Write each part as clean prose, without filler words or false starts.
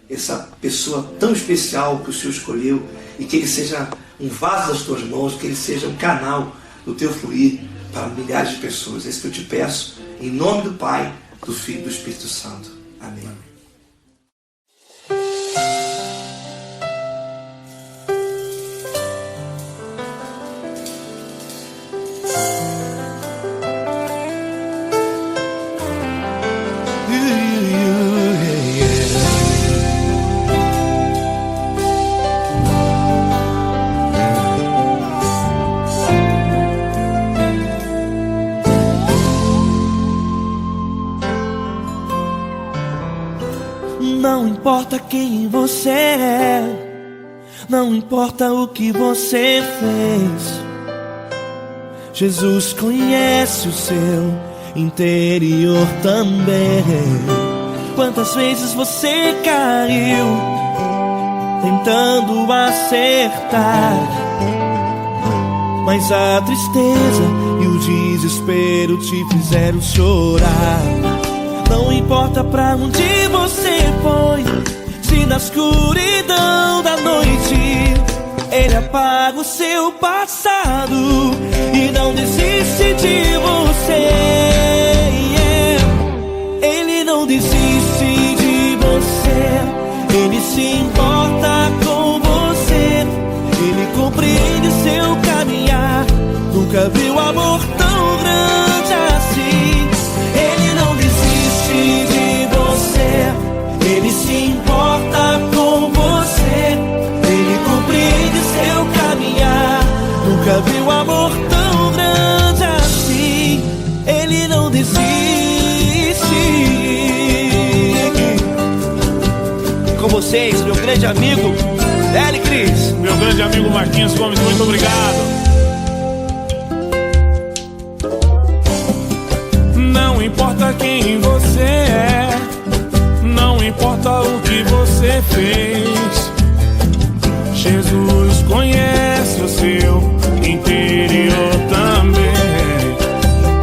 essa pessoa tão especial que o Senhor escolheu, e que ele seja um vaso das tuas mãos, que ele seja um canal do teu fluir para milhares de pessoas. É isso que eu te peço, em nome do Pai, do Filho e do Espírito Santo. Amém. Não importa quem você é, não importa o que você fez, Jesus conhece o seu interior também. Quantas vezes você caiu tentando acertar, mas a tristeza e o desespero te fizeram chorar. Não importa pra onde você foi, se na escuridão da noite Ele apaga o seu passado e não desiste de você. Ele não desiste de você, Ele se importa com você, Ele compreende seu caminhar. Nunca viu amor tão grande assim. Ele não desiste de você, Ele se importa com você, Ele compreende seu caminhar. Nunca viu amor tão grande assim. Ele não desiste. Com vocês, meu grande amigo L. Cris. Meu grande amigo Marquinhos Gomes, muito obrigado. Não importa quem você é, não importa o que você fez, Jesus conhece o seu interior também.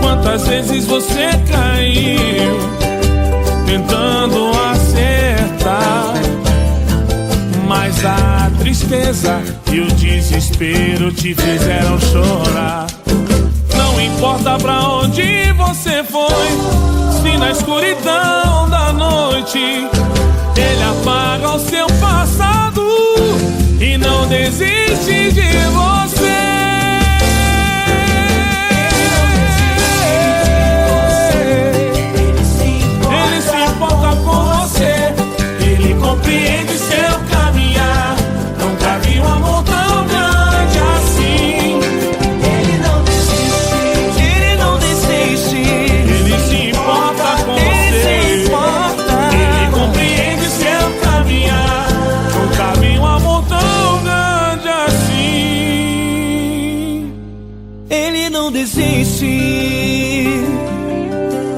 Quantas vezes você caiu tentando acertar, mas a tristeza e o desespero te fizeram chorar. Não importa pra onde você foi, se na escuridão da noite Ele apaga o seu passado e não desiste de você. Ele se importa com você, Ele compreende seu caminhar. Nunca vi um amor tão grande assim. Ele não desiste, Ele não desiste. Ele se importa com você, Ele compreende seu caminhar. Nunca vi um amor tão grande assim. Ele não desiste,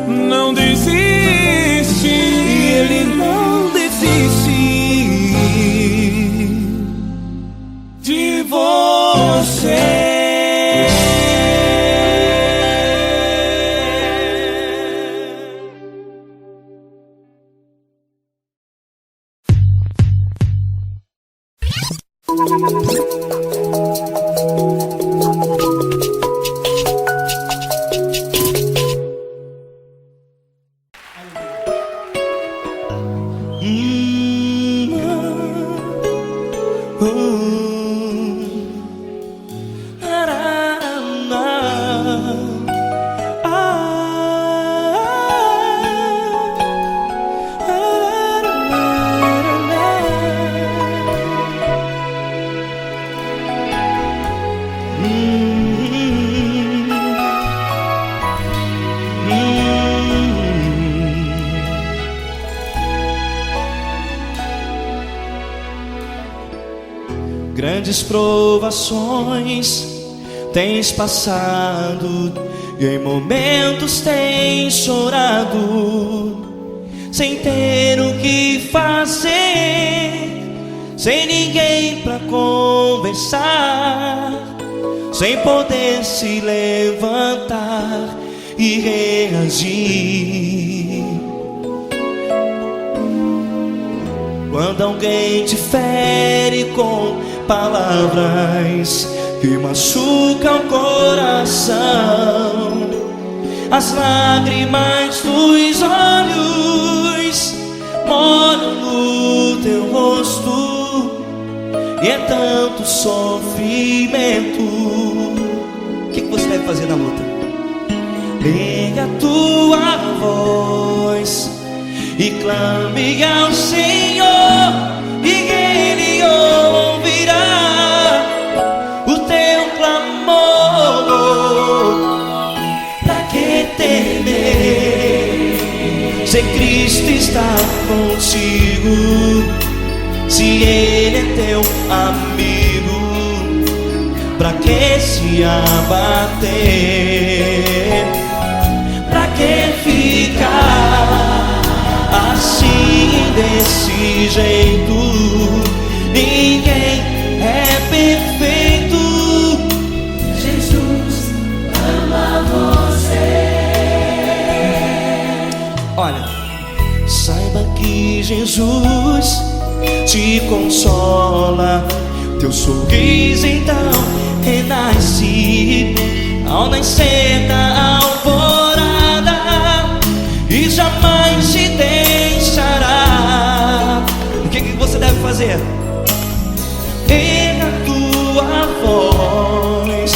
não desiste. Ele não desiste de você. Grandes provações tens passado e em momentos tens chorado, sem ter o que fazer, sem ninguém pra conversar, sem poder se levantar e reagir. Quando alguém te fere com palavras que machucam o coração, as lágrimas dos olhos moram no teu rosto, e é tanto sofrimento. O que você deve fazer na luta? Liga a tua voz e clame ao Senhor, e Ele ouvirá o teu clamor. Pra que temer, se Cristo está contigo, se Ele é teu amigo? Pra que se abater? Pra que ficar assim, desse jeito? Ninguém é perfeito. Jesus ama você. Olha, saiba que Jesus te consola. Teu sorriso então renasce ao nascer da alvorada, e jamais te deixará. O que você deve fazer? Erga a tua voz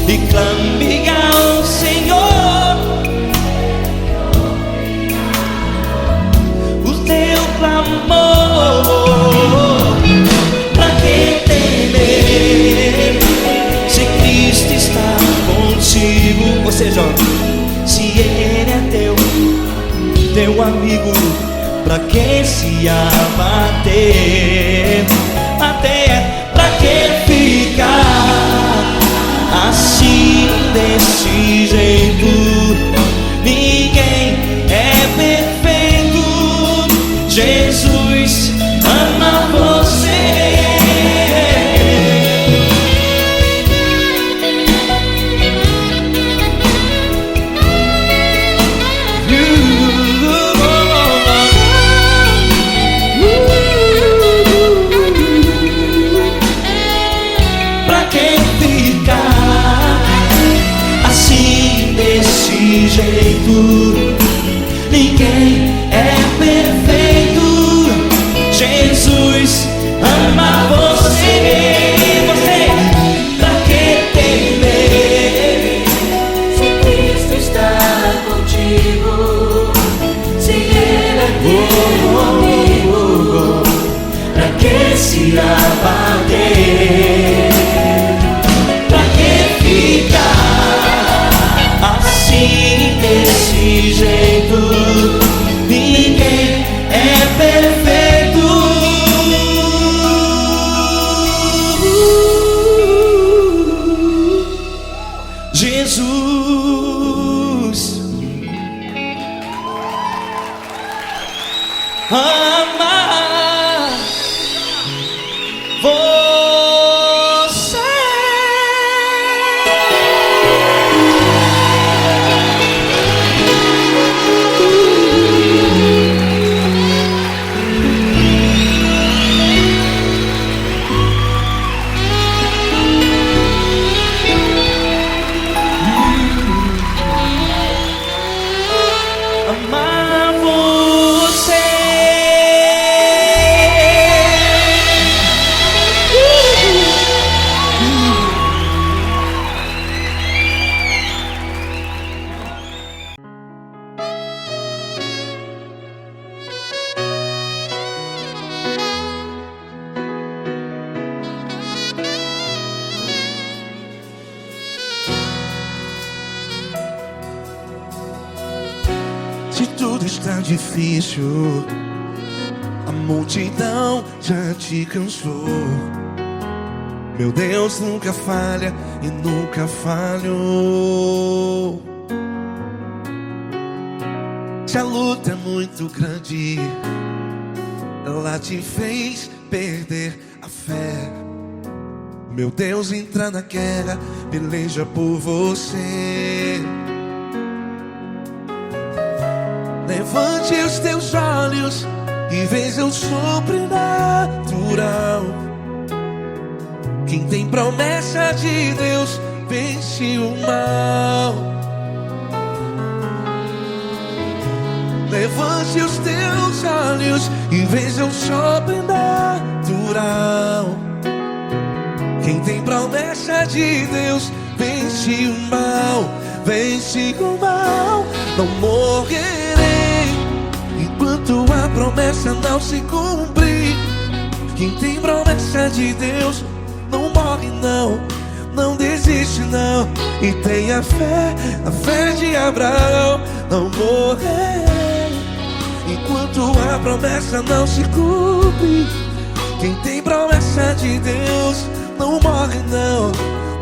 e clame ao Senhor, o teu clamor. Pra que temer, se Cristo está contigo? Ou seja, se Ele é teu amigo, pra que se abater? Até pra que ficar assim, desse jeito? Ninguém é perfeito. Jesus ama você. Ninguém é perfeito. Jesus ama você. Pra que temer, se Cristo está contigo, se Ele é teu amigo? pra que se abater? Pra que ficar assim, desse jeito? Ninguém é perfeito. Jesus ama você. Amar você. Se tudo está difícil, a multidão já te cansou. Meu Deus nunca falha e nunca falhou. Se a luta é muito grande, ela te fez perder a fé. Meu Deus entra na guerra, peleja por você. Levante os teus olhos e veja o sobrenatural. Quem tem promessa de Deus vence o mal. Levante os teus olhos e veja o sobrenatural. Quem tem promessa de Deus vence o mal. Vence o mal. Não morrerei enquanto a promessa não se cumprir. Quem tem promessa de Deus não morre não, não desiste não. E tenha fé, a fé de Abraão. Não morrerei enquanto a promessa não se cumpre. Quem tem promessa de Deus não morre não,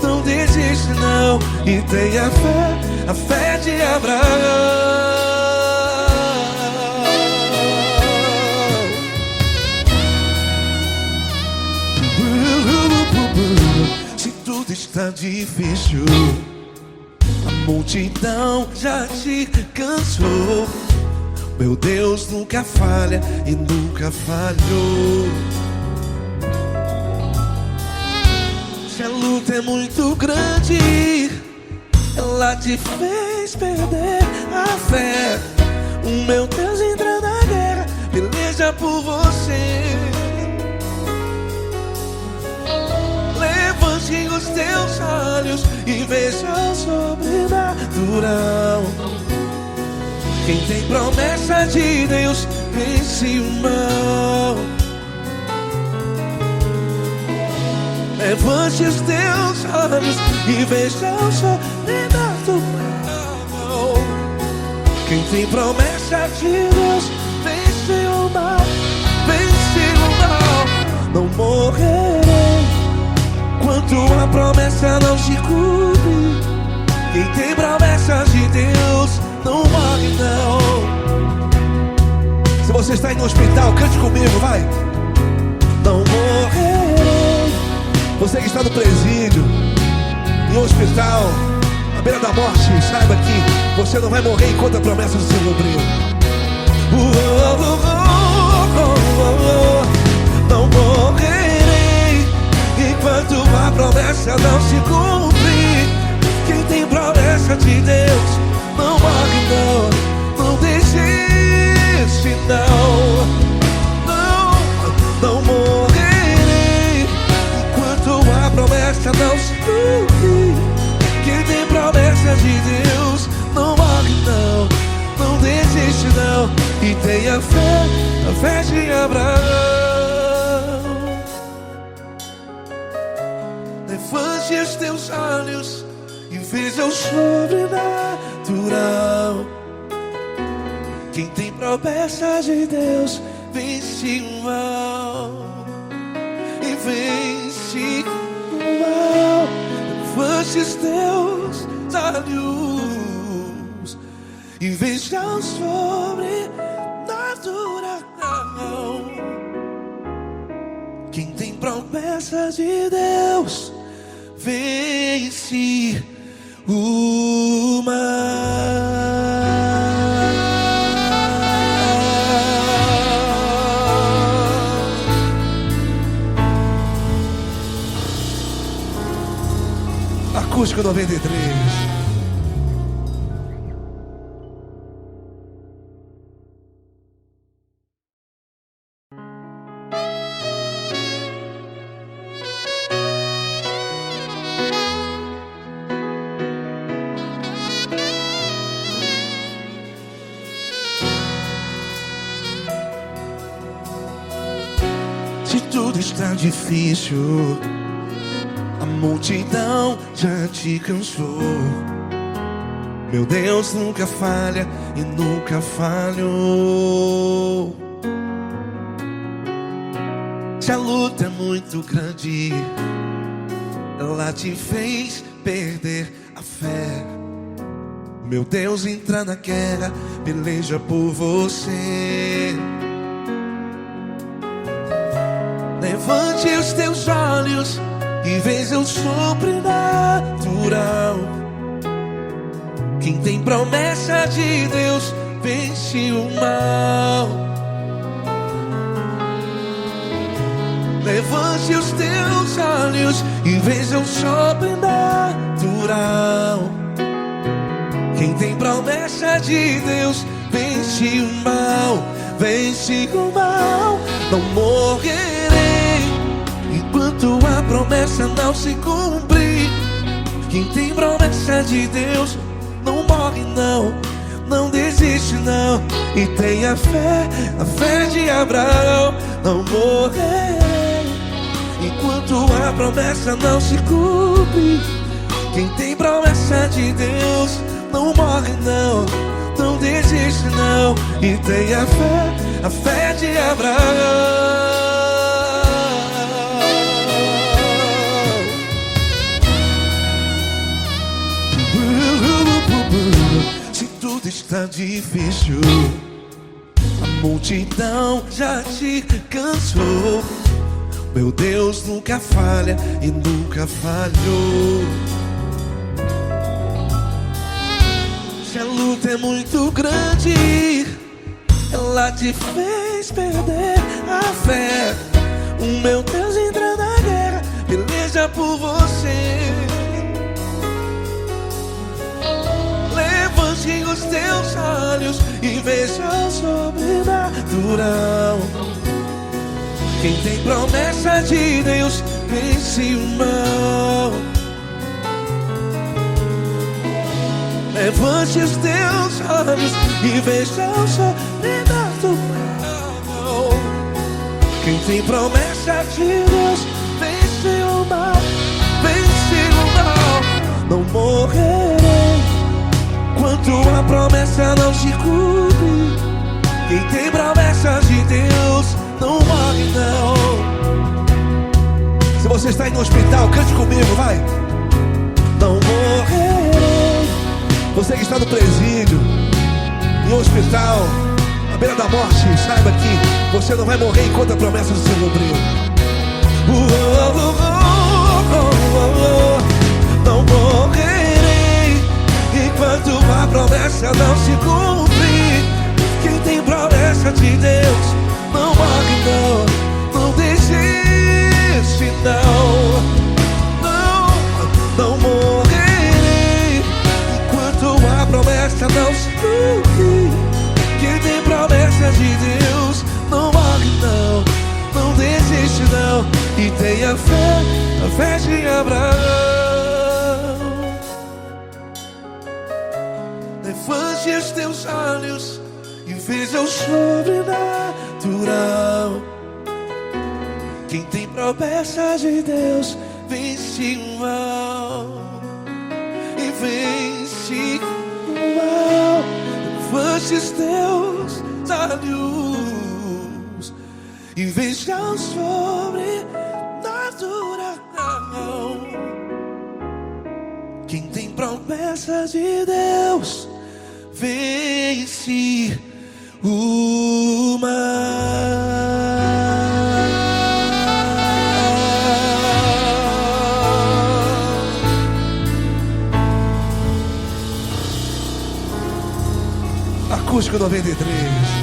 não desiste não. E tenha fé, a fé de Abraão. Se tudo está difícil, a multidão já te cansou. Meu Deus nunca falha e nunca falhou. Se a luta é muito grande, ela te fez perder a fé. O meu Deus entra na guerra, peleja por você. Levante os teus olhos e veja o sobrenatural. Quem tem promessa de Deus vence o mal. Levante os teus olhos e veja o sobrenatural. Quem tem promessa de Deus vence o mal. Vence o mal. Não morrerei enquanto a promessa não se cumpre. Quem tem promessa de Deus não morre não. Se você está aí no hospital, cante comigo, vai. Não morrerei. Você que está no presídio, em um hospital, à beira da morte, saiba que você não vai morrer enquanto a promessa não se cumprir. Não morrerei enquanto a promessa não se cumprir. Quem tem promessa de Deus não morre não, não desiste não. Não morrerei enquanto a promessa não se cumprir. Quem tem promessa de Deus não morre não, não desiste não. E tenha fé, a fé de Abraão. Levante os teus olhos e veja o sobrenatural. Quem tem promessa de Deus vence o mal. E vence o mal. Levante os teus olhos e veja o sobrenatural. Quem tem promessa de Deus vence o mal. Acústico 93. Se tudo está difícil, a multidão já te cansou. Meu Deus nunca falha e nunca falhou. Se a luta é muito grande, ela te fez perder a fé. Meu Deus entra na guerra, peleja por você. Levante os teus olhos e veja o sobrenatural. Quem tem promessa de Deus vence o mal. Levante os teus olhos e veja o sobrenatural. Quem tem promessa de Deus vence o mal, vence o mal. Não morrerei enquanto a promessa não se cumprir. Quem tem promessa de Deus não morre não, não desiste não. E tenha fé, a fé de Abraão. Não morrerei enquanto a promessa não se cumpre. Quem tem promessa de Deus não morre não, não desiste não. E tenha fé, a fé de Abraão. Se tudo está difícil, a multidão já te cansou. Meu Deus nunca falha e nunca falhou. Se a luta é muito grande, ela te fez perder a fé. O meu Deus entra na guerra, peleja por você. Levante os teus olhos e veja o sobrenatural. Quem tem promessa de Deus vence o mal. Levante os teus olhos e veja o sobrenatural. Quem tem promessa de Deus vence o mal, vence o mal. Não morrerei enquanto a promessa não se cumpre. Quem tem promessa de Deus não morre não. Se você está aí no hospital, cante comigo, vai. Não morrerei. Você que está no presídio, em um hospital, à beira da morte, saiba que você não vai morrer enquanto a promessa não se cumpriu. Não morrerei enquanto a promessa não se cumprir. Quem tem promessa de Deus não morre não, não desiste não. Não morrerei enquanto a promessa não se cumprir. Quem tem promessa de Deus não morre não, não desiste não. E tenha fé, a fé de Abraão. Levante os teus olhos e veja o sobrenatural. Quem tem promessa de Deus vence o mal, e vence o mal. Levante os teus olhos e veja o sobrenatural. Quem tem promessa de Deus vence o mal. Acústico 93.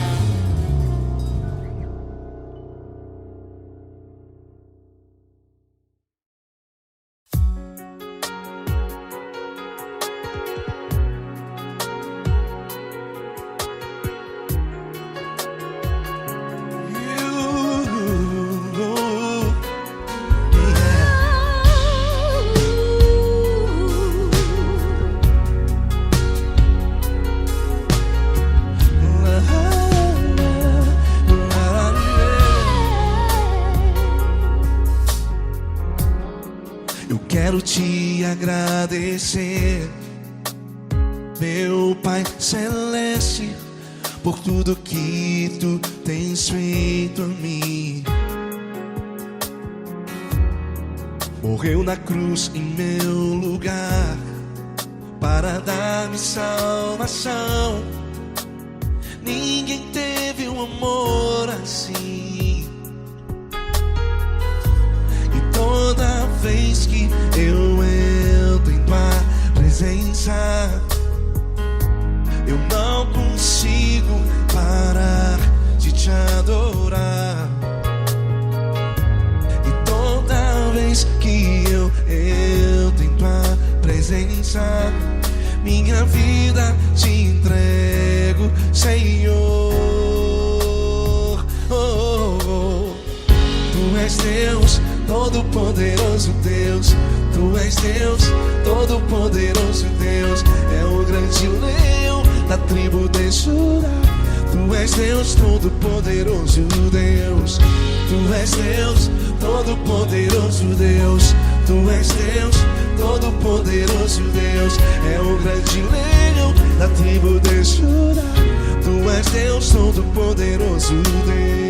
Quero te agradecer, meu Pai Celeste, por tudo que tu tens feito a mim. Morreu na cruz em meu lugar para dar-me salvação. Ninguém teve um amor assim. E toda vez que eu entro em tua presença, eu não consigo parar de te adorar. entro em tua presença. Minha vida te entrego, Senhor. Tu és Deus, todo-poderoso Deus. Tu és Deus, todo-poderoso Deus. É o grande leão da tribo de Judá. Tu és Deus, todo-poderoso Deus. Tu és Deus, todo-poderoso Deus. Tu és Deus, todo-poderoso Deus. É o grande leão da tribo de Judá. Tu és Deus, todo-poderoso Deus.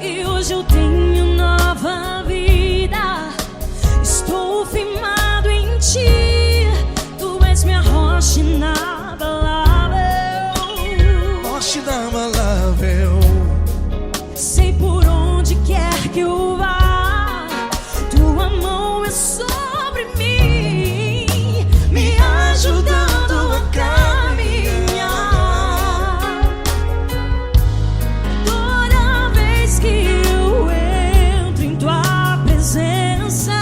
E hoje eu tenho nova vida. Estou firmado em ti. Tu és minha rocha inabalável. Rocha inabalável. Sei por onde quer que eu vá, tua mão é sobre mim, me ajudando a caminhar. Toda vez que eu entro em tua presença,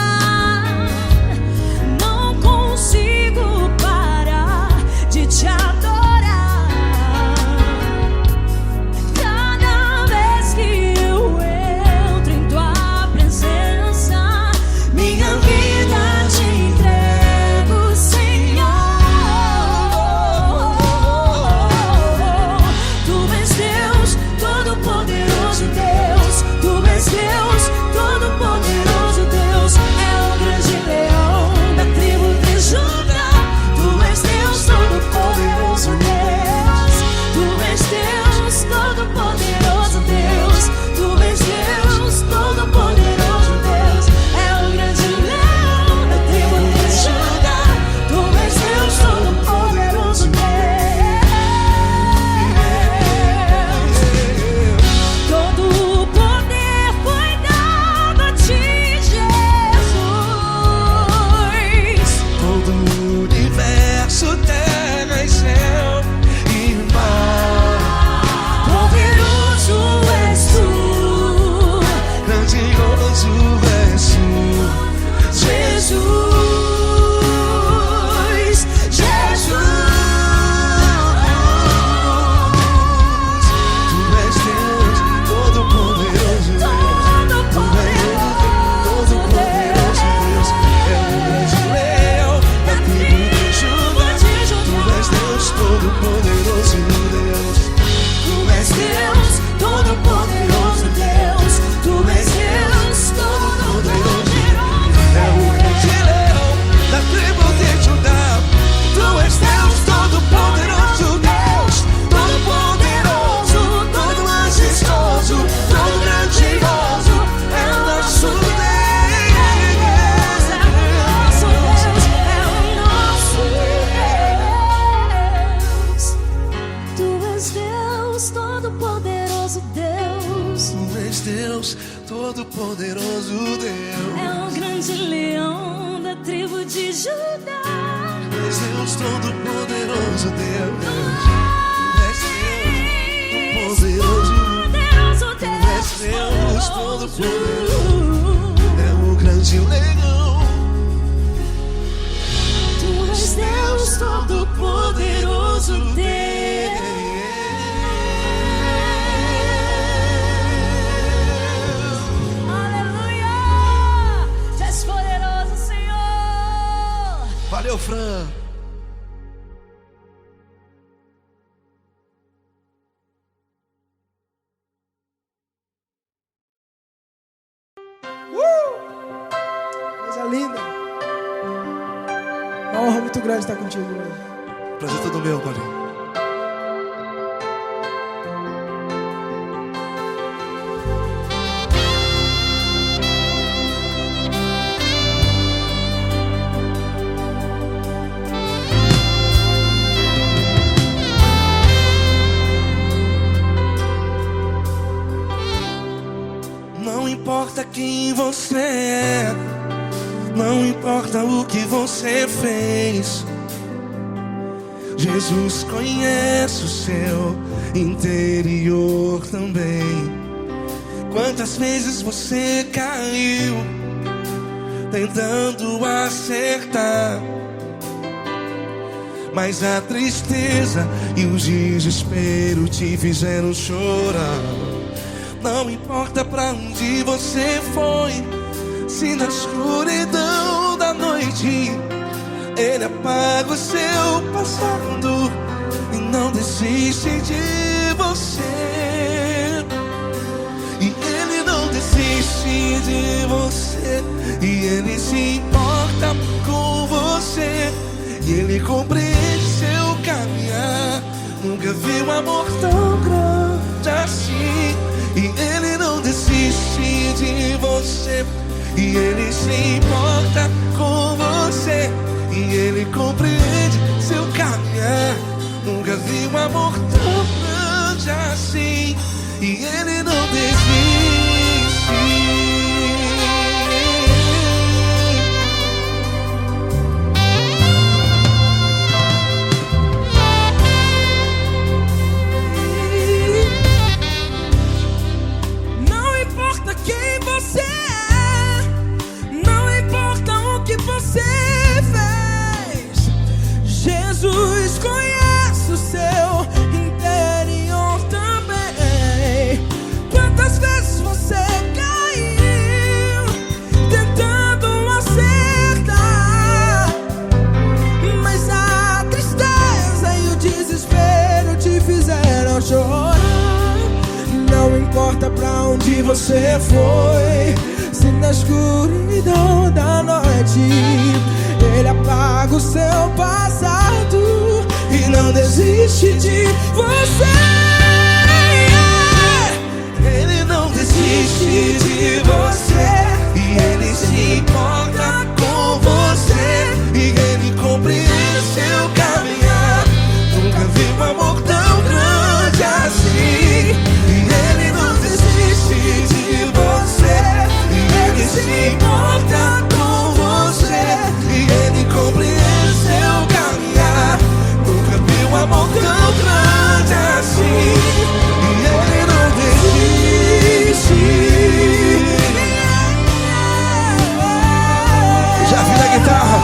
não consigo parar de te adorar. Todo-poderoso Deus. É o grande leão da tribo de Judá. Tu és Deus, todo-poderoso Deus. Tu és Deus, todo-poderoso. Tu és Deus, todo-poderoso. É o grande leão. Tu és Deus, todo-poderoso Deus. Valeu, Fran. Coisa linda. Uma honra muito grande estar contigo hoje. Prazer todo meu, Paulinho. Não importa quem você é, não importa o que você fez, Jesus conhece o seu interior também. Quantas vezes você caiu tentando acertar, mas a tristeza e o desespero te fizeram chorar. Não importa pra onde você foi, se na escuridão da noite Ele apaga o seu passado e não desiste de você. E Ele não desiste de você, e Ele se importa com você, e Ele compreende seu caminhar. Nunca vi um amor tão grande assim. E Ele não desiste de você, e Ele se importa com você, e Ele compreende seu caminhar. Nunca vi um amor tão grande assim. E Ele não desiste. Não importa quem você é, não importa o que você fez, Jesus conhece o seu interior também. Quantas vezes você caiu tentando acertar, mas a tristeza e o desespero te fizeram chorar. Não importa pra onde você foi, se na escuridão da noite Ele apaga o seu passado e não desiste de você. Ele não desiste de você, e Ele se importa com você, e Ele compreende seu caminhar. Nunca vi um amor tão grande assim. E Ele não desiste de você, e Ele se importa com você, e Ele compreende seu caminhar. Nunca vi um amor tão grande assim. E Ele não desiste. Já vi na guitarra.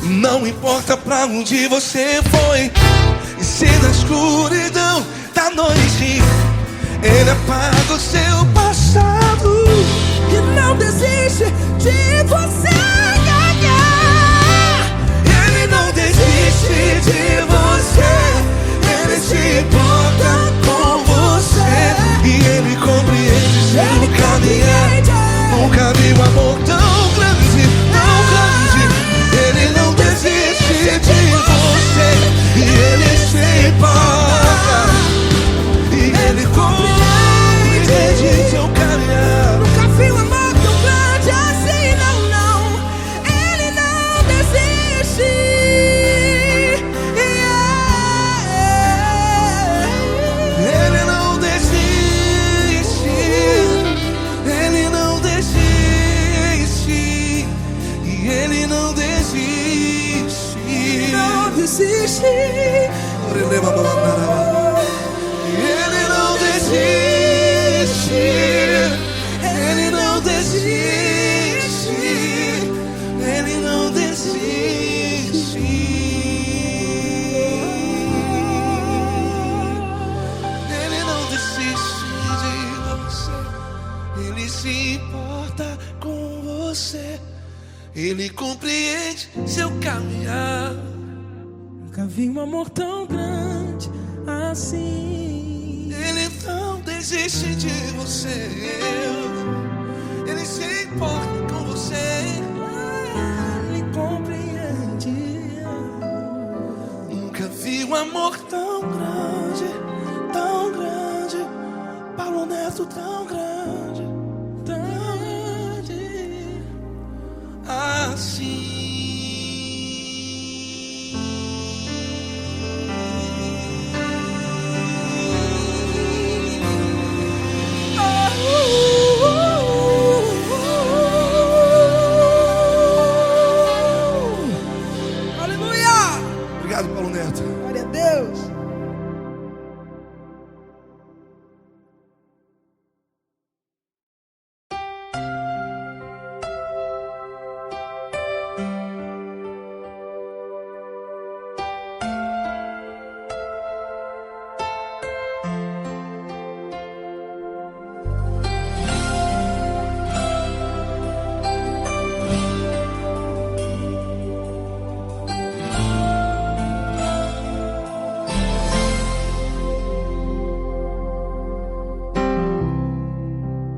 Não importa pra onde você foi, e se na escuridão da noite Ele apaga o seu passado E não desiste de você. Ele não desiste de você, Ele se importa com você, e Ele compreende seu caminhar. Nunca vi um amor tão grande, tão grande. Ele não desiste de você, e Ele se importa, e Ele compreende seu caminhar. Nunca vi um amor tão grande assim, não, não. Ele compreende seu caminhar. Nunca vi um amor tão grande assim. Ele não desiste de você. Ele se importa com você. Ele compreende. Nunca vi um amor Tão grande, tão grande. Paulo Neto tão grande, tão grande assim. Aleluia! Obrigado, Paulo Neto. Glória a Deus.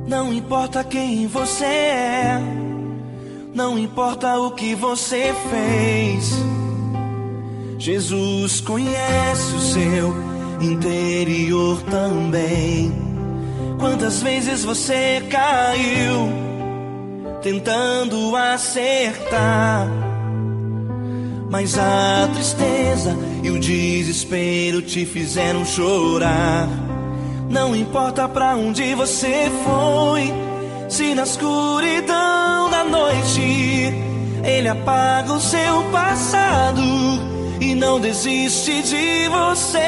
Não importa quem você é, não importa o que você fez, Jesus conhece o seu interior também. Quantas vezes você caiu tentando acertar, mas a tristeza e o desespero te fizeram chorar. Não importa pra onde você foi, se na escuridão da noite Ele apaga o seu passado e não desiste de você.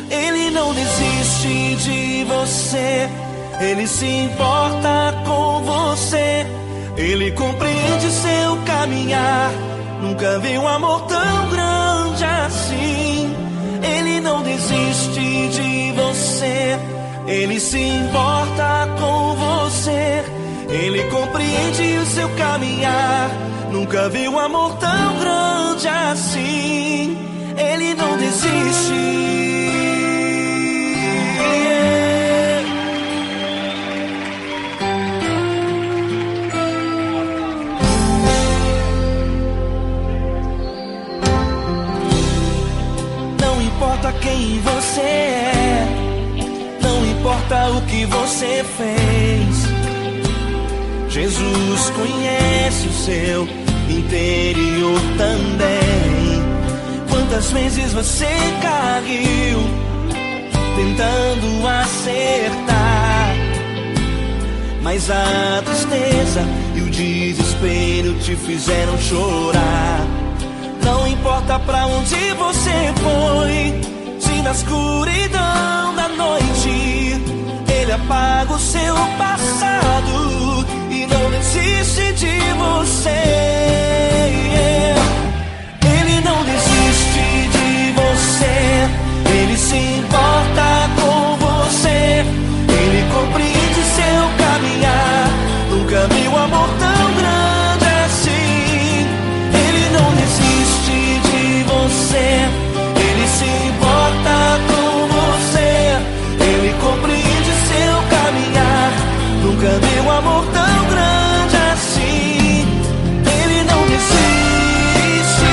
Ele não desiste de você, Ele se importa com você. Ele compreende seu caminhar. Nunca vi um amor tão grande assim. Ele não desiste de você, Ele se importa com você. Ele compreende o seu caminhar. Nunca vi um amor tão grande assim. Ele não desiste. Não importa quem você é, não importa o que você fez, Jesus conhece o seu interior também. Quantas vezes você caiu tentando acertar, mas a tristeza e o desespero te fizeram chorar. Não importa pra onde você foi, se na escuridão da noite Ele apaga o seu passado e não desiste de você. Ele não desiste de você, Ele se importa com você. Ele compreende seu caminhar. Nunca vi um amor tão grande assim. Ele não desiste de você, Ele se importa com você. Ele compreende seu caminhar. Nunca vi um amor tão grande assim. Ele não desiste.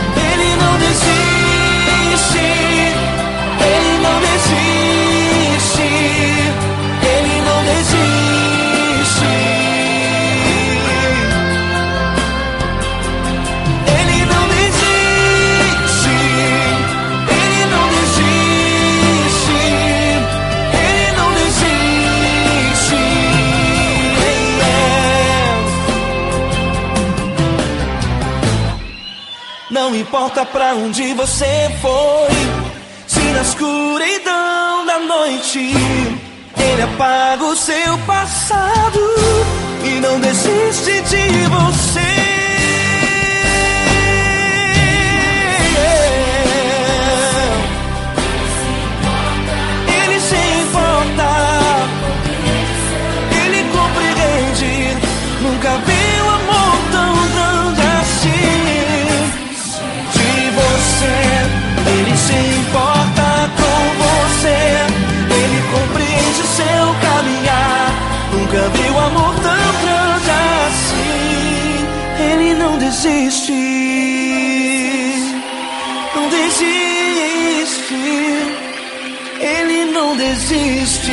Ele não desiste. Ele não desiste. Ele não desiste. Ele não desiste. Ele não desiste. Ele não desiste. Não importa pra onde você foi, se na escuridão da noite Ele apaga o seu passado e não desiste de você. desiste, não desiste, Ele não desiste.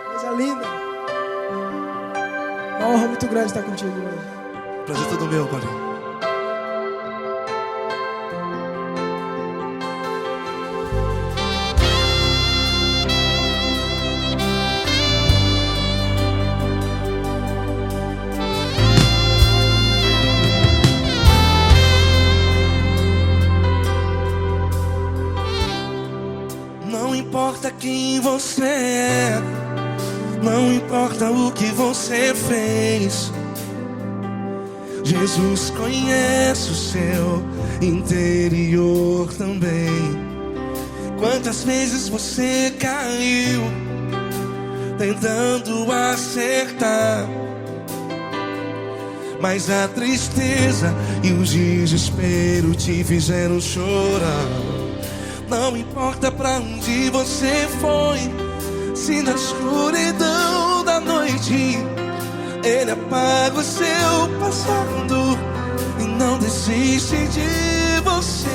Coisa linda. Uma honra muito grande estar contigo hoje. Prazer todo meu, Paulinho. Não importa quem você é, não importa o que você fez, Jesus conhece o seu interior também. Quantas vezes você caiu tentando acertar, mas a tristeza e o desespero te fizeram chorar. Não importa pra onde você foi, se na escuridão da noite Ele apaga o seu passado e não desiste de você.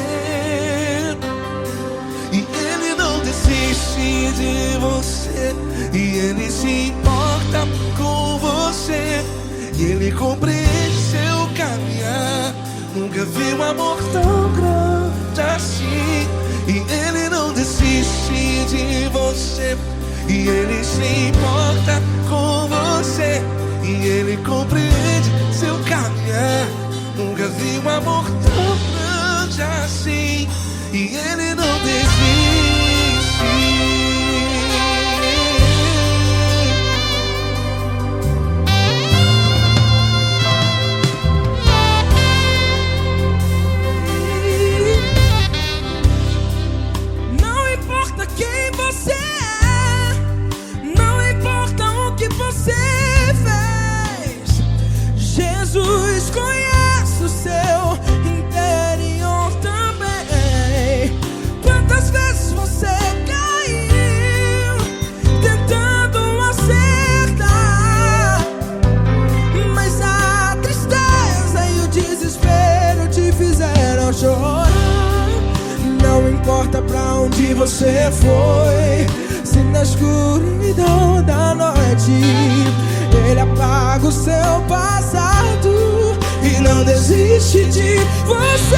E Ele não desiste de você, e Ele se importa com você, e Ele compreende seu caminhar. Nunca vi um amor tão grande assim. E Ele não desiste de você, e Ele se importa com você, e Ele compreende seu caminhar. Nunca vi um amor tão grande assim. E Ele não desiste. Jesus conhece o seu interior também. Quantas vezes você caiu tentando acertar, mas a tristeza e o desespero te fizeram chorar. Não importa pra onde você foi, se na escuridão da noite Ele apaga o seu passado e não desiste de você.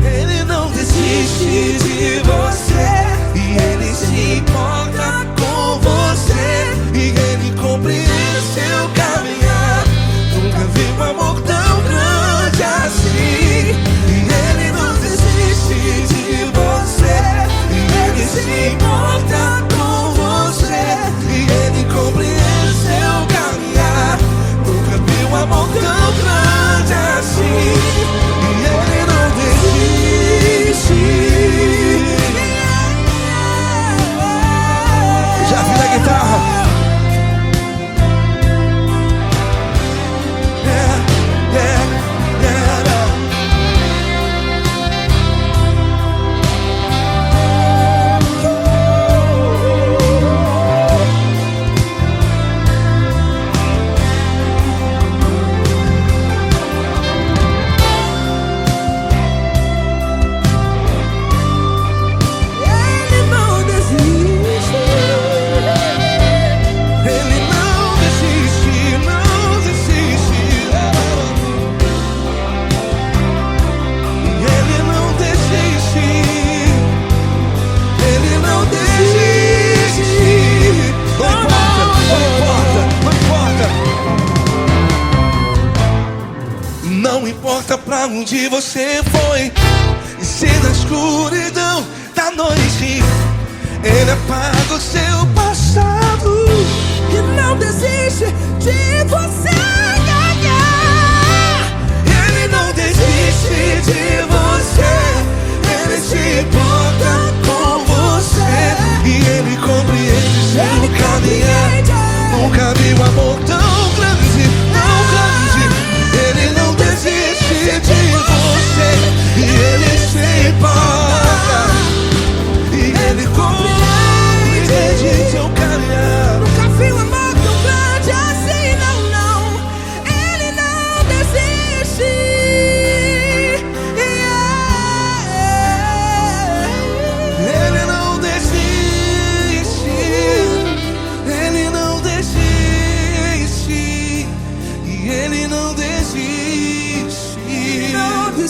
Ele não desiste de você, e Ele se importa com você, e Ele compreende seu caminhar. Nunca vi um amor tão grande assim. E Ele não desiste de você, e Ele se importa com você, e Ele compreende seu caminhar. Nunca vi um amor tão grande assim. E Ele não desiste. Já vi na guitarra. Não importa pra onde você foi, e se na escuridão da noite Ele apaga o seu passado E não desiste de você ganhar. Ele não desiste de você, Ele se importa com você, e Ele compreende seu caminhar. Nunca vi um amor tão grande, tão grande. Ele não desiste de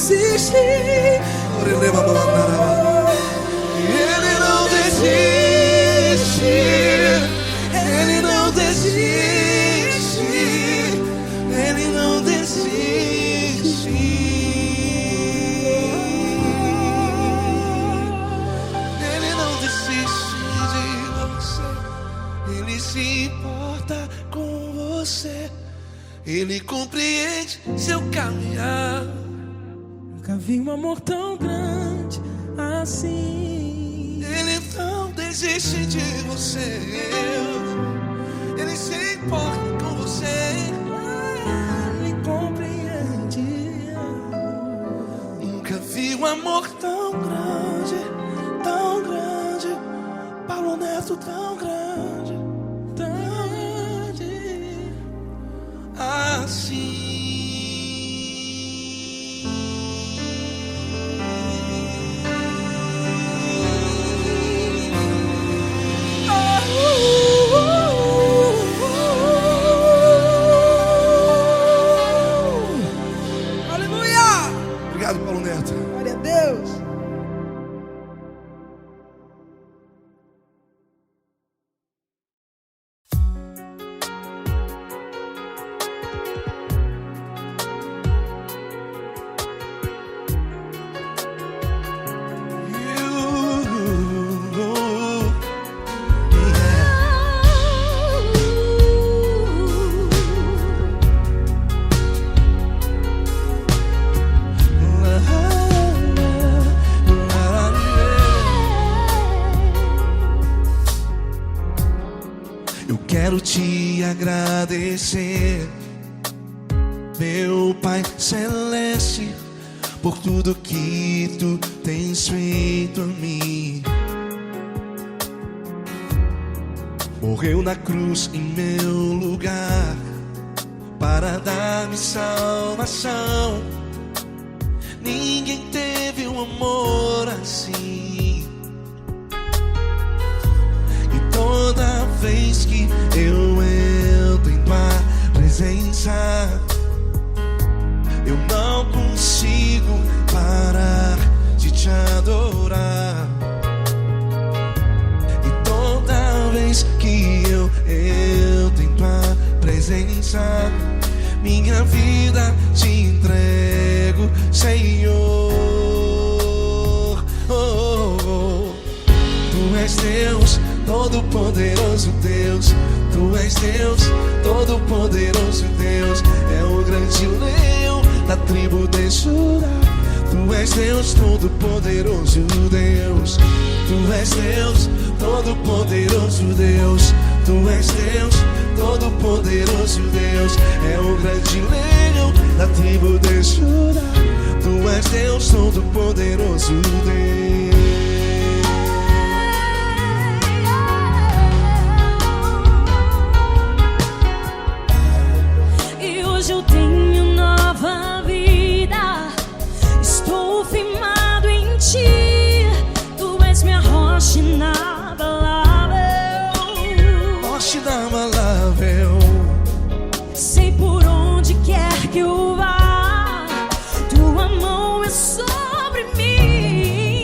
desiste. Ele não desiste. Ele não desiste. Ele não desiste. Ele não desiste de você. Ele se importa com você. Ele compreende seu caminhar. Nunca vi um amor tão grande assim. Ele não desiste de você. Ele se importa com você. Ele compreende. Nunca vi um amor tão grande, tão grande. Paulo Neto tão grande, tão grande assim. Obrigado, Paulo Neto. Glória a Deus. Eu quero te agradecer, meu Pai Celeste, por tudo que tu tens feito a mim. Morreu na cruz em meu lugar para dar-me salvação. Ninguém teve um amor assim. E toda vez que eu entro em tua presença, eu não consigo parar de te adorar. E toda vez que eu entro em tua presença, minha vida te entrego, Senhor. Oh, oh, oh. Tu és Deus, Todo-Poderoso Deus. Tu és Deus, Todo-Poderoso Deus. É o grande leão da tribo de Judá. Tu és Deus, Todo-Poderoso Deus. Tu és Deus, Todo-Poderoso Deus. Tu és Deus, Todo-Poderoso Deus. É o grande leão da tribo de Judá. Tu és Deus, Todo-Poderoso Deus. E hoje eu tenho nova vida. Estou firmado em ti. Tu és minha rocha inabalável. Rocha inabalável. Sei por onde quer que eu vá, tua mão é sobre mim.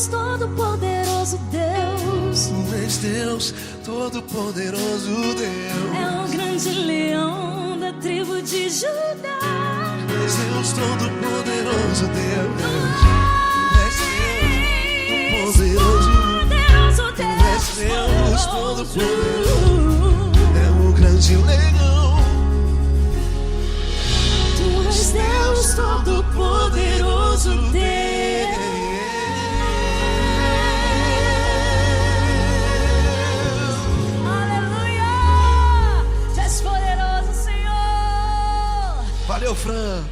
Deus, todo-poderoso Deus. Tu és Deus, todo-poderoso Deus. É o grande leão da tribo de Judá. Tu és Deus, todo-poderoso Deus. Tu és Deus, todo-poderoso. Tu és Deus, todo-poderoso. É o grande leão. Tu és Deus, todo-poderoso Deus. Aleluia! Tu és poderoso, Senhor. Valeu, Fran.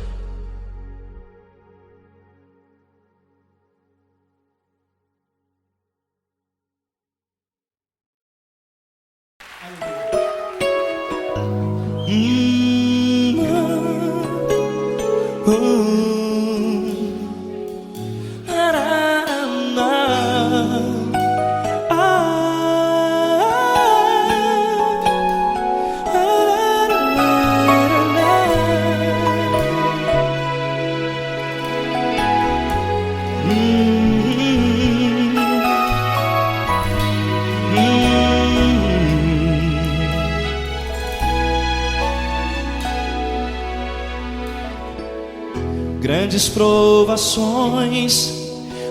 Grandes provações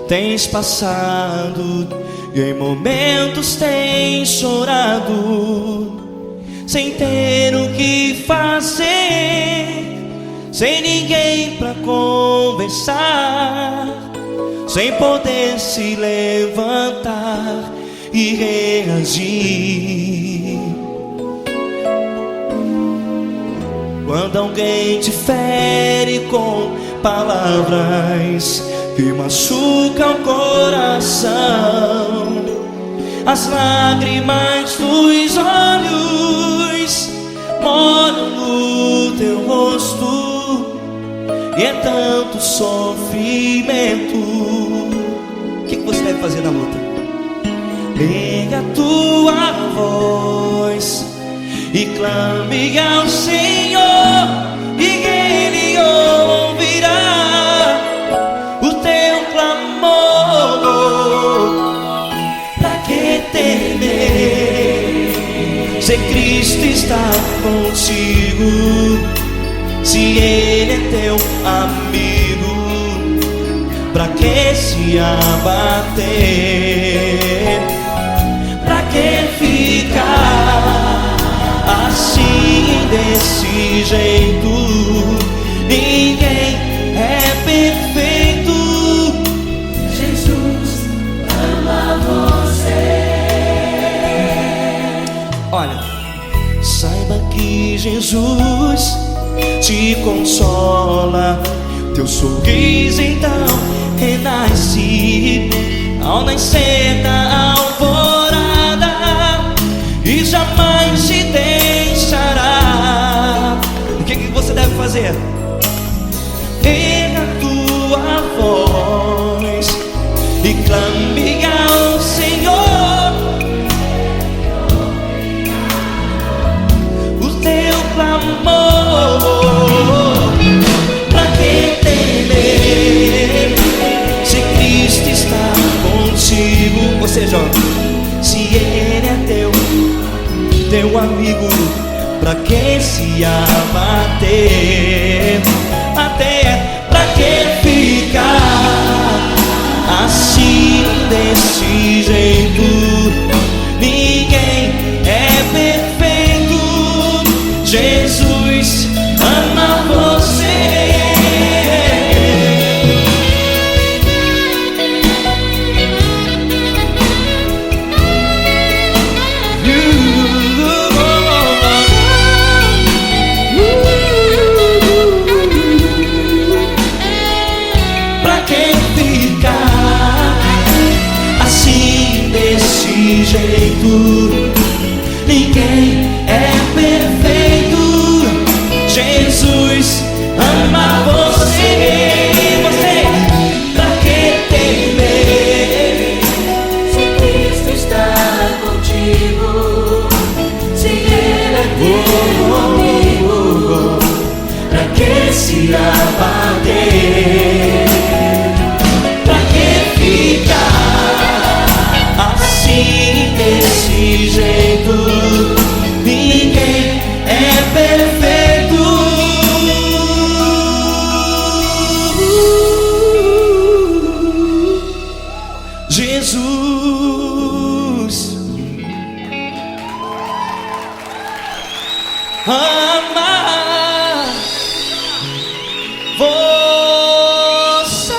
tens passado e em momentos tens chorado, sem ter o que fazer, sem ninguém pra conversar, sem poder se levantar e reagir. Quando alguém te fere com palavras que machucam o coração, as lágrimas dos olhos molham no teu rosto, e é tanto sofrimento. O que você deve fazer na luta? Pega a tua voz e clame ao Senhor, e Ele ouvirá o teu clamor. Pra que temer, se Cristo está contigo, se Ele é teu amigo? Pra que se abater? Pra que ficar assim, desse jeito? Ninguém é perfeito. Jesus ama você. Olha, saiba que Jesus te consola, teu sorriso então renasce ao nascer da alvorada, e jamais te deixará. O que você deve fazer? Erga a tua voz e clame ao Senhor, o teu clamor. Pra que temer, se Cristo está contigo? Ou seja, se Ele é teu amigo, pra que se abater? Até pra que ficar assim, desse jeito? Ninguém é perfeito. Jesus ama você. Jeito, ninguém é perfeito. Jesus ama você. Pra que temer, Se Cristo está contigo, se Ele é teu amigo, pra que se abater? Pra que ficar Jesus, amar você.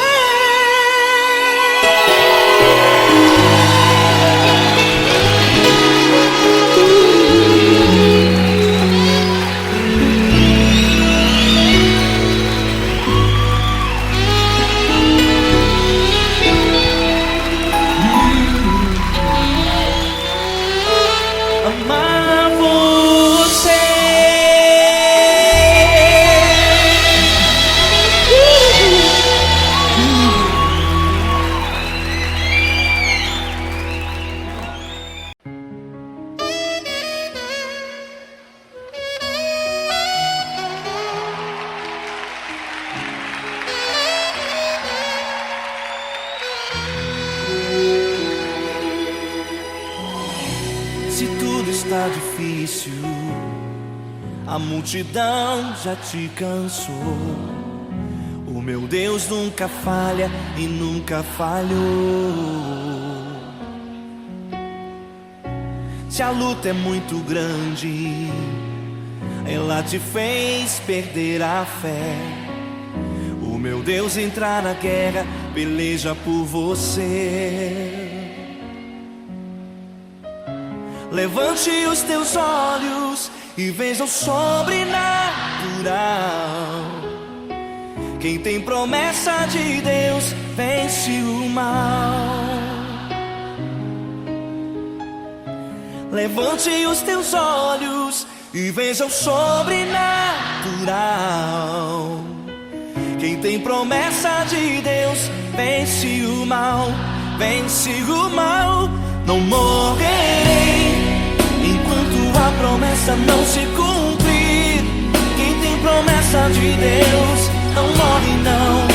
Amar você. Se tudo está difícil, a multidão já te cansou. O meu Deus nunca falha e nunca falhou. Se a luta é muito grande, ela te fez perder a fé. O meu Deus entrar na guerra, peleja por você. Levante os teus olhos e veja o sobrenatural. Quem tem promessa de Deus vence o mal. Levante os teus olhos e veja o sobrenatural. Quem tem promessa de Deus vence o mal. Vence o mal. Não morrerei enquanto a promessa não se cumprir. Quem tem promessa de Deus não morre não,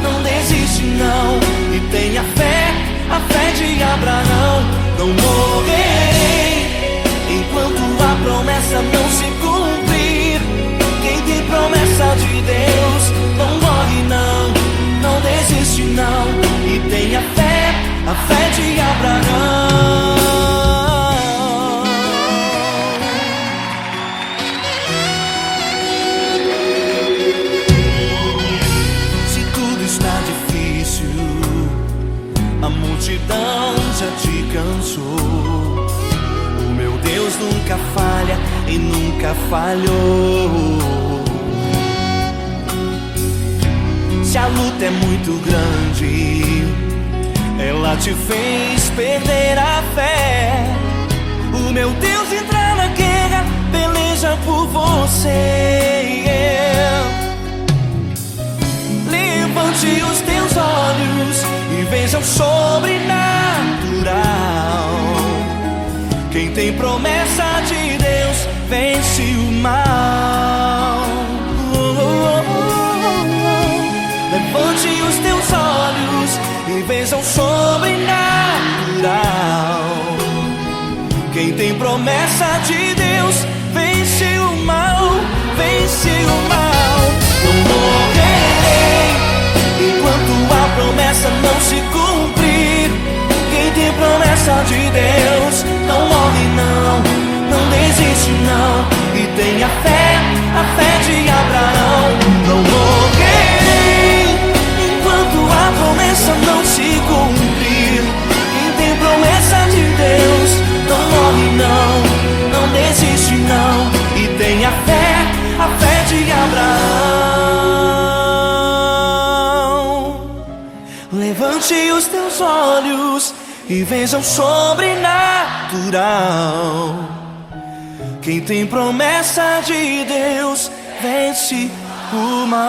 não desiste não. E tenha fé, a fé de Abraão. Não morrerei enquanto a promessa não se cumprir. Quem tem promessa de Deus não morre não, não desiste não. E tenha fé, a fé de Abraão. Se tudo está difícil, a multidão já te cansou. O meu Deus nunca falha e nunca falhou. Se a luta é muito grande, ela te fez perder a fé. O meu Deus entra na guerra, peleja por você. Levante os teus olhos e veja o sobrenatural. Quem tem promessa de Deus vence o mal. Levante os teus olhos e veja o sobrenatural. Quem tem promessa de Deus vence o mal, vence o mal. Não morrerei enquanto a promessa não se cumprir. Quem tem promessa de Deus não morre não, não desiste não. E tenha fé, a fé de Abraão. Não morrerei enquanto a promessa não se cumprir. Quem tem promessa de Deus não morre não, não desiste não. E tenha fé, a fé de Abraão. Levante os teus olhos e veja o sobrenatural. Quem tem promessa de Deus vence o mal.